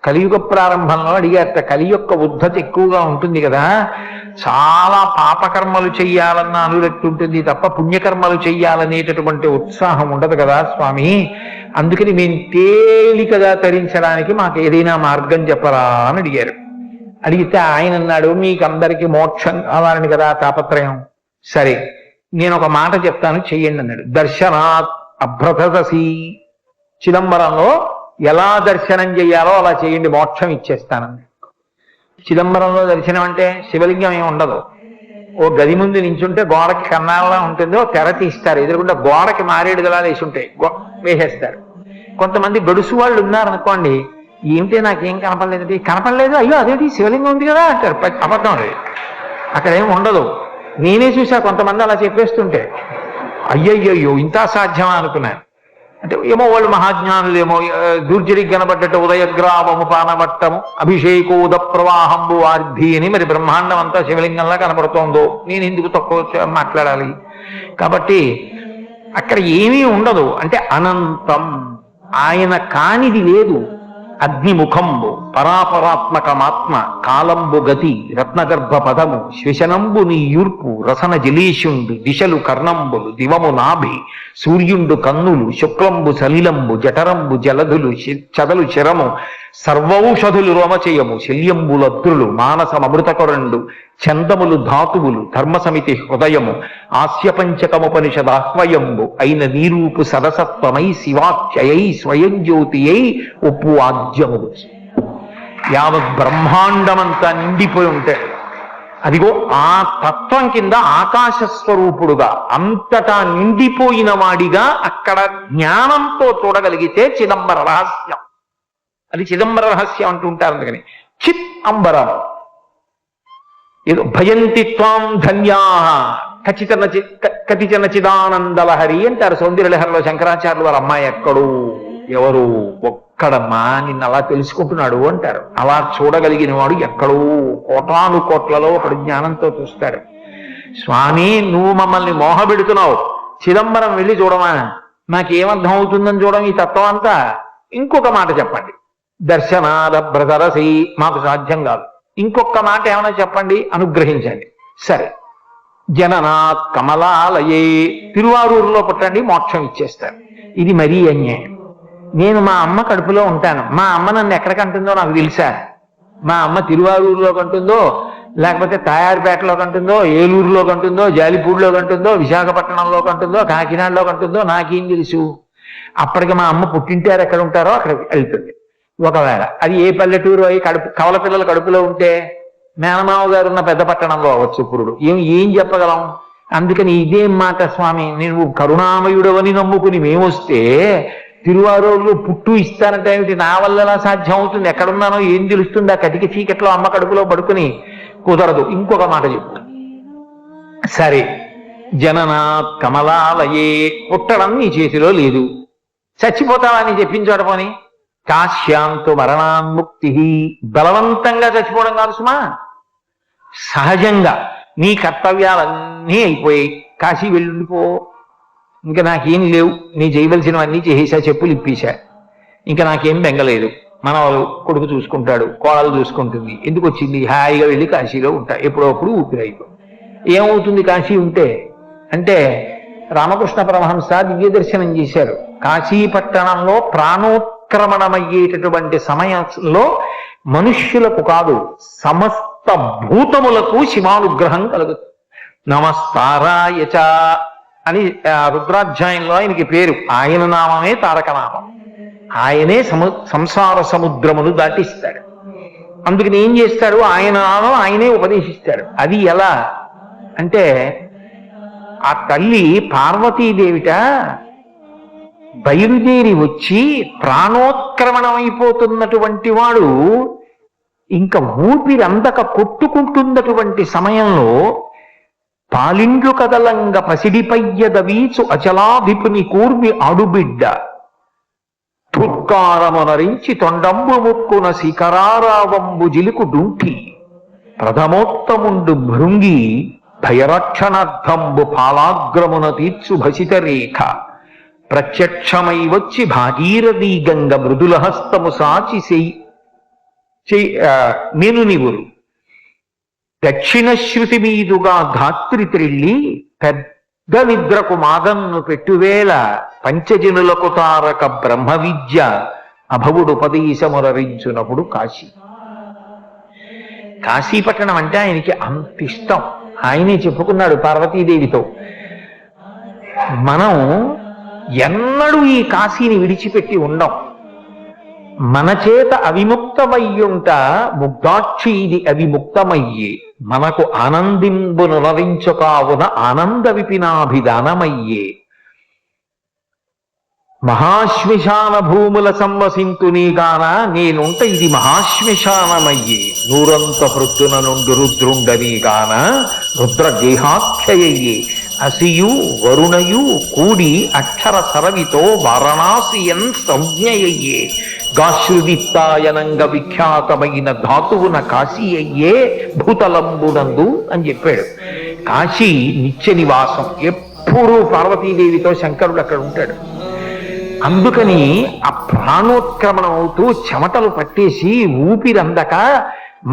కలియుగ ప్రారంభంలో అడిగారట, కలి యొక్క ఉద్ధత ఎక్కువగా ఉంటుంది కదా, చాలా పాపకర్మలు చెయ్యాలన్న అనురక్తి ఉంటుంది తప్ప పుణ్యకర్మలు చెయ్యాలనేటటువంటి ఉత్సాహం ఉండదు కదా స్వామి, అందుకని మేము తేలికగా తరించడానికి మాకు ఏదైనా మార్గం చెప్పరా అని అడిగారు. అడిగితే ఆయన అన్నాడు, మీకు అందరికీ మోక్షం కావాలని కదా తాపత్రయం, సరే నేను ఒక మాట చెప్తాను చెయ్యండి అన్నాడు. దర్శనాత్ అభ్రతసి, చిదంబరంలో ఎలా దర్శనం చెయ్యాలో అలా చేయండి, మోక్షం ఇచ్చేస్తానండి. చిదంబరంలో దర్శనం అంటే శివలింగం ఏమి ఉండదు, ఓ గది ముందు నించుంటే గోడకి కన్నాలా ఉంటుంది, ఓ తెర తీస్తారు, ఎదురుకుండా గోడకి మారేడు గలా వేసి ఉంటాయి, వేసేస్తారు. కొంతమంది గడుసు వాళ్ళు ఉన్నారనుకోండి, ఏమిటి నాకేం కనపడలేదు, కనపడలేదు, అయ్యో అదేంటి శివలింగం ఉంది కదా అంటారు. అబద్ధం అది, అక్కడ ఏమి ఉండదు. నేనే చూసా కొంతమంది అలా చెప్పేస్తుంటే, అయ్యయ్యో ఇంత సాధ్యమా అనుకున్నాను. అంటే ఏమో వాళ్ళు మహాజ్ఞానులేమో, దూర్జడికి కనబడ్డట్టు ఉదయగ్రామము పానవట్టము అభిషేకోద ప్రవాహంబు వార్ధి అని మరి బ్రహ్మాండం అంతా శివలింగంలా కనబడుతోందో, నేను ఎందుకు తక్కువ మాట్లాడాలి. కాబట్టి అక్కడ ఏమీ ఉండదు, అంటే అనంతం, ఆయన కానిది లేదు. అగ్నిముఖంబు పరాపరాత్మకమాత్మ కాలంబు గతి రత్నగర్భ పదము శ్వశనంబు నీ యూర్పు రసన జలీషుండు దిశలు కర్ణంబులు దివము నాభి సూర్యుండు కన్నులు శుక్లంబు సలిలంబు జఠరంబు జలధులు చదలు శరము సర్వౌషధులు రోమచయము శల్యంబులద్రులు మానసమృతకరండు చందములు ధాతువులు ధర్మసమితి హృదయము ఆస్యపంచకముపనిషదాహ్వయంబు అయిన నీరూపు సదసత్వమై శివాఖ్యయై స్వయం జ్యోతియై ఉప్పు ఆద్యము. యావత్ బ్రహ్మాండమంతా నిండిపోయి ఉంటాడు. అదిగో ఆ తత్వం కింద ఆకాశ స్వరూపుడుగా అంతటా నిండిపోయిన వాడిగా అక్కడ జ్ఞానంతో చూడగలిగితే చిదంబర రహస్యం. అది చిదంబర రహస్యం అంటుంటారు. అందుకని చిత్ అంబరం ఏదో భయంతి త్వాం ధన్యా కతిచన చిదానందలహరి అంటారు సౌందర్యలహరిలో శంకరాచార్యులు వారి అమ్మాయి ఎక్కడు ఎవరు ఒక్కడమ్మా నిన్ను అలా తెలుసుకుంటున్నాడు అంటారు. అలా చూడగలిగిన వాడు ఎక్కడో కోటాను కోట్లలో ఒకడు జ్ఞానంతో చూస్తాడు. స్వామి నువ్వు మమ్మల్ని మోహబెడుతున్నావు, చిదంబరం వెళ్ళి చూడమా, నాకేమర్థం అవుతుందని చూడడం ఈ తత్వం అంతా. ఇంకొక మాట చెప్పండి, దర్శనాద బ్రదరసి, మాకు సాధ్యం కాదు, ఇంకొక మాట ఏమైనా చెప్పండి, అనుగ్రహించండి. సరే, జననాత్ కమలాలయే, తిరువారూరులో పుట్టండి, మోక్షం ఇచ్చేస్తారు. ఇది మరీ అన్యాయం. నేను మా అమ్మ కడుపులో ఉంటాను, మా అమ్మ నన్ను ఎక్కడ కంటుందో నాకు తెలుసా? మా అమ్మ తిరువారూరులో కంటుందో, లేకపోతే తాయారుపేటలో కంటుందో, ఏలూరులో కంటుందో, జాలిపూడిలో కంటుందో, విశాఖపట్నంలో కంటుందో, కాకినాడలో కంటుందో నాకేం తెలుసు? అప్పటికి మా అమ్మ పుట్టింటారు ఎక్కడ ఉంటారో అక్కడికి వెళ్తుంది. ఒకవేళ అది ఏ పల్లెటూరు అయి కవల పిల్లల కడుపులో ఉంటే మేనమావ గారు ఉన్న పెద్ద పట్టణంలో అవ్వచ్చు పురుడు, ఏం చెప్పగలం? అందుకని ఇదేం మాట స్వామి, నువ్వు కరుణామయుడవని నమ్ముకుని మేమొస్తే తిరువారూరులో పుట్టు ఇస్తానంటే ఏమిటి? నా వల్ల ఎలా సాధ్యం అవుతుంది? ఎక్కడున్నానో ఏం తెలుస్తుంది? ఆ కటిక చీకట్లో అమ్మ కడుపులో పడుకుని కుదరదు. ఇంకొక మాట చెప్తాను. సరే, జననాత్ కమలాలయే, పుట్టడం నీ చేతిలో లేదు, చచ్చిపోతావని చెప్పించోట పోని. కాశ్యాంతు మరణాన్ముక్తి, బలవంతంగా చచ్చిపోవడం కాదు సుమా, సహజంగా నీ కర్తవ్యాలన్నీ అయిపోయాయి, కాశీ వెళ్ళిపో, ఇంకా నాకేం లేవు, నీ చేయవలసినవన్నీ చేసేసా, చెప్పులు ఇప్పేశా, ఇంకా నాకేం బెంగలేదు, మనవాళ్ళు కొడుకు చూసుకుంటాడు, కోడలు చూసుకుంటుంది, ఎందుకు వచ్చింది, హాయిగా వెళ్ళి కాశీలో ఉంటా, ఎప్పుడప్పుడు ఊపిరైపో. ఏమవుతుంది కాశీ ఉంటే అంటే? రామకృష్ణ పరమహంస దివ్య దర్శనం చేశారు. కాశీ పట్టణంలో ప్రాణోత్క్రమణమయ్యేటటువంటి సమయంలో మనుష్యులకు కాదు సమస్త భూతములకు శివానుగ్రహం కలుగుతుంది. నమస్తారాయచ అని రుద్రాధ్యాయంలో ఆయనకి పేరు. ఆయన నామమే తారకనామం. ఆయనే సంసార సముద్రమును దాటిస్తాడు. అందుకని ఏం చేస్తాడు? ఆయన నామం ఆయనే ఉపదేశిస్తాడు. అది ఎలా అంటే, ఆ తల్లి పార్వతీదేవిట బయలుదేరి వచ్చి ప్రాణోత్క్రమణం అయిపోతున్నటువంటి వాడు ఇంకా ఊపిరందక కొట్టుకుంటున్నటువంటి సమయంలో పాలిండ్లు కదలంగ పసిడిపయ్యద వీచు అచలాధిపుని కూర్మి ఆడుబిడ్డ తుత్కారమునరించి తొండంబు ముక్కున శిఖరారావంబు జిలుకు డుంకి ప్రథమోత్తముండు భృంగి భయరక్షణార్థంబు పాలాగ్రమున తీర్చు భసిత రేఖ ప్రత్యక్షమై వచ్చి భాగీరథీ గంగ మృదుల హస్తము సాచి నేను నీవురు దక్షిణ శృతి మీదుగా ధాత్రి త్రిళ్ళి పెద్ద నిద్రకు మాదన్ను పెట్టువేళ పంచజనులకు తారక బ్రహ్మ విద్య అభవుడు ఉపదేశమురరించునప్పుడు కాశీ. కాశీపట్టణం అంటే ఆయనకి అంత ఇష్టం. ఆయనే చెప్పుకున్నాడు పార్వతీదేవితో, మనం ఎన్నడూ ఈ కాశీని విడిచిపెట్టి ఉండం. మన చేత అవిముక్తమయ్యుంట ముగ్ధాక్షి ఇది అవిముక్తమయ్యే, మనకు ఆనందింబునులరించుకావున ఆనంద విపినాభిధానమయ్యే. మహాశ్మశాన భూముల సంవసింతునీగాన నేనుంట ఇది మహాశ్మశానమయ్యే, నూరంత పృత్తున నుండి రుద్రుండనీగాన రుద్రగేహాఖ్యయ్యే. అసియు వరుణయు కూడి అక్షర సరవితో వారణాసియన్ సంజ్ఞయయ్యే, గాశ్రుదిత్తాయనంగ విఖ్యాతమైన ధాతువున కాశీ అయ్యే భూతలంబునందు అని చెప్పాడు. కాశీ నిత్య నివాసం, ఎప్పుడూ పార్వతీదేవితో శంకరుడు అక్కడ ఉంటాడు. అందుకని ఆ ప్రాణోత్క్రమణం అవుతూ చెమటలు పట్టేసి ఊపిరందక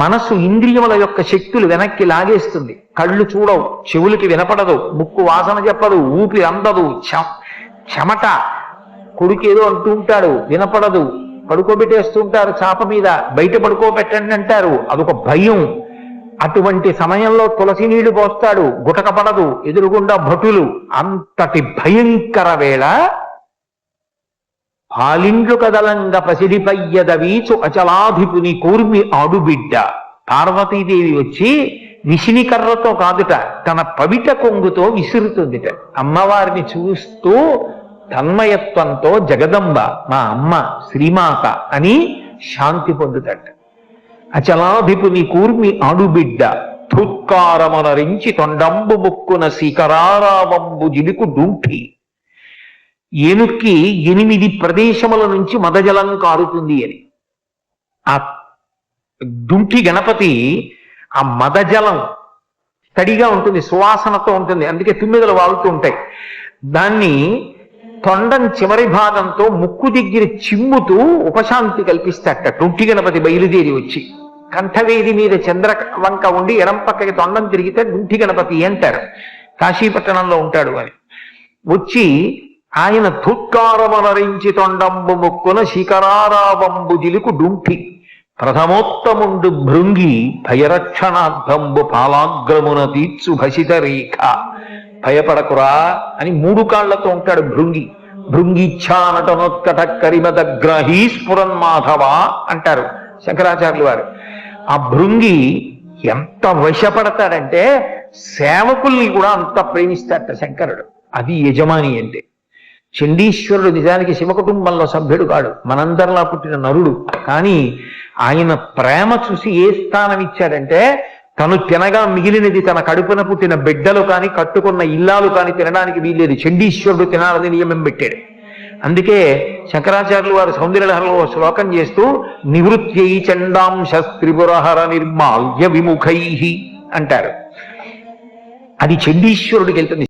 మనసు ఇంద్రియముల యొక్క శక్తులు వెనక్కి లాగేస్తుంది. కళ్ళు చూడవు, చెవులకి వినపడదు, ముక్కు వాసన చెప్పదు, ఊపిరి అందదు, చెమట. కొడుకేదో అంటూ ఉంటాడు, వినపడదు. పడుకోబెట్టేస్తుంటారు చాప మీద, బయట పడుకోబెట్టండి అంటారు, అదొక భయం. అటువంటి సమయంలో తులసి నీళ్లు పోస్తాడు, గుటక పడదు, ఎదురుగుండా భటులు. అంతటి భయంకర వేళ ఆలిండ్లు కదలంగ పసిడిపయ్యదవీచు అచలాధిపుని కూర్మి ఆడుబిడ్డ. పార్వతీదేవి వచ్చి విషినికర్రతో కాదుట, తన పవిట కొంగుతో విసురుతుందిట. అమ్మవారిని చూస్తూ తన్మయత్వంతో జగదంబ మా అమ్మ శ్రీమాత అని శాంతి పొందుతట. అచలాధిపుని కూర్మి ఆడుబిడ్డ ధుత్కారమనరించి తొండంబు ముక్కున శిఖరారావంబు జిలుకు డుంఠి. ఏనుక్కి 8 ప్రదేశముల నుంచి మదజలం కారుతుంది అని. ఆ డుంఠి గణపతి ఆ మదజలం తడిగా ఉంటుంది, సువాసనతో ఉంటుంది, అందుకే తుమ్మిదలు వాలుతూ ఉంటాయి. దాన్ని తొండం చివరి భాగంతో ముక్కు దగ్గర చిమ్ముతూ ఉపశాంతి కల్పిస్తాట. డుంఠి గణపతి బయలుదేరి వచ్చి కంఠవేది మీద చంద్రవంక ఉండి ఎడం పక్కకి తొండం తిరిగితే డుంఠి గణపతి అంటారు. కాశీపట్టణంలో ఉంటాడు అని. వచ్చి ఆయన ధుత్కారమనరించి తొండంబు ముక్కున శిఖరారావంబు జిలుకు డుంఠి. ప్రథమోత్తముండు భృంగి భయరక్షణార్థంబు పాలాగ్రమున తీర్చు భసిత రేఖ. భయపడకురా అని 3 కాళ్లతో ఉంటాడు భృంగి. భృంగిచ్ఛా నటనోత్కట కరిమదగ్రహీ స్ఫురన్ మాధవ అంటారు శంకరాచార్యులు వారు. ఆ భృంగి ఎంత వశపడతాడంటే సేవకుల్ని కూడా అంత ప్రేమిస్తాడట శంకరుడు. అది యజమాని అంటే. చండీశ్వరుడు నిజానికి శివ కుటుంబంలో సభ్యుడు కాడు, మనందరిలా పుట్టిన నరుడు. కానీ ఆయన ప్రేమ చూసి ఏ స్థానం ఇచ్చాడంటే, తను తినగా మిగిలినది తన కడుపున పుట్టిన బిడ్డలు కానీ కట్టుకున్న ఇల్లాలు కానీ తినడానికి వీల్లేదు. చండీశ్వరుడు తినాలని నియమం పెట్టాడు. అందుకే శంకరాచార్యులు వారు సౌందర్యలహరిలో శ్లోకం చేస్తూ నివృత్యై చండాంశ త్రిపురహర నిర్మాల్య విముఖై అంటారు. అది చండీశ్వరుడికి వెళ్తుంది.